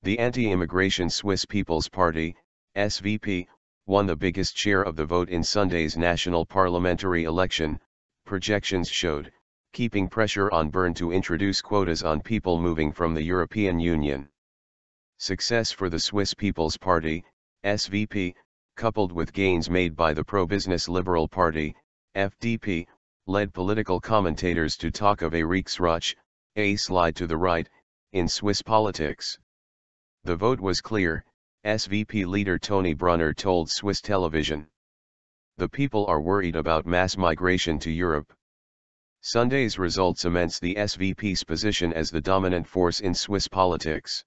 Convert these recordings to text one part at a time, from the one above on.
The anti-immigration Swiss People's Party, SVP, won the biggest share of the vote in Sunday's national parliamentary election, projections showed, keeping pressure on Bern to introduce quotas on people moving from the European Union. Success for the Swiss People's Party, SVP, coupled with gains made by the pro-business Liberal Party, FDP, led political commentators to talk of a Rechtsrutsch, a slide to the right, in Swiss politics. The vote was clear, SVP leader Toni Brunner told Swiss television. The people are worried about mass migration to Europe. Sunday's result cements the SVP's position as the dominant force in Swiss politics.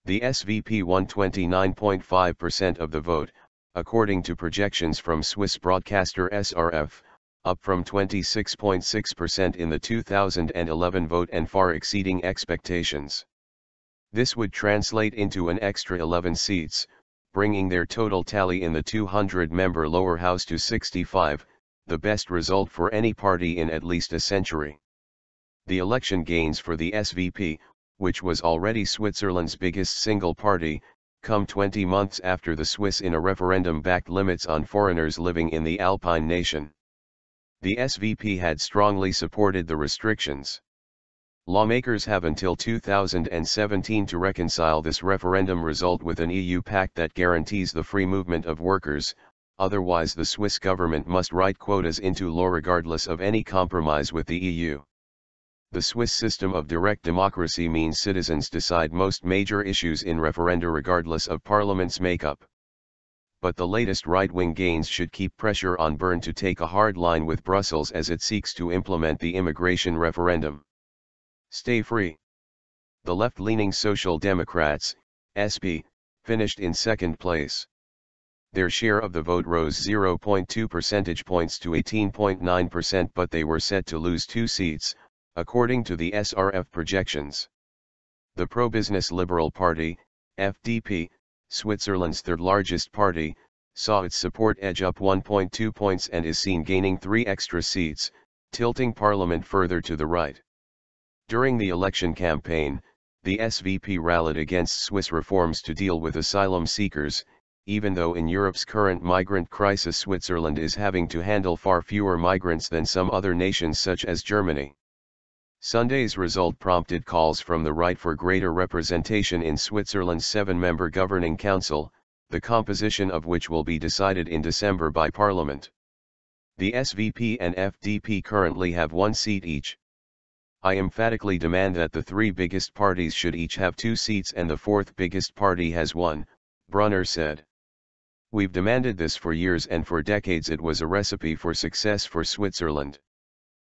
The SVP won 29.5% of the vote, according to projections from Swiss broadcaster SRF, up from 26.6% in the 2011 vote and far exceeding expectations. This would translate into an extra 11 seats, bringing their total tally in the 200-member lower house to 65, the best result for any party in at least a century. The election gains for the SVP, which was already Switzerland's biggest single party, come 20 months after the Swiss in a referendum backed limits on foreigners living in the Alpine nation. The SVP had strongly supported the restrictions. Lawmakers have until 2017 to reconcile this referendum result with an EU pact that guarantees the free movement of workers, otherwise the Swiss government must write quotas into law regardless of any compromise with the EU. The Swiss system of direct democracy means citizens decide most major issues in referenda regardless of parliament's makeup. But the latest right-wing gains should keep pressure on Bern to take a hard line with Brussels as it seeks to implement the immigration referendum. Stay free. The left-leaning Social Democrats, SP, finished in second place. Their share of the vote rose 0.2 percentage points to 18.9%, but they were set to lose 2 seats, according to the SRF projections. The pro-business Liberal Party, FDP, Switzerland's third-largest party, saw its support edge up 1.2 points and is seen gaining 3 extra seats, tilting parliament further to the right. During the election campaign, the SVP rallied against Swiss reforms to deal with asylum seekers, even though in Europe's current migrant crisis Switzerland is having to handle far fewer migrants than some other nations such as Germany. Sunday's result prompted calls from the right for greater representation in Switzerland's 7-member governing council, the composition of which will be decided in December by Parliament. The SVP and FDP currently have 1 seat each. I emphatically demand that the 3 biggest parties should each have 2 seats and the 4th biggest party has 1, Brunner said. We've demanded this for years and for decades. It was a recipe for success for Switzerland.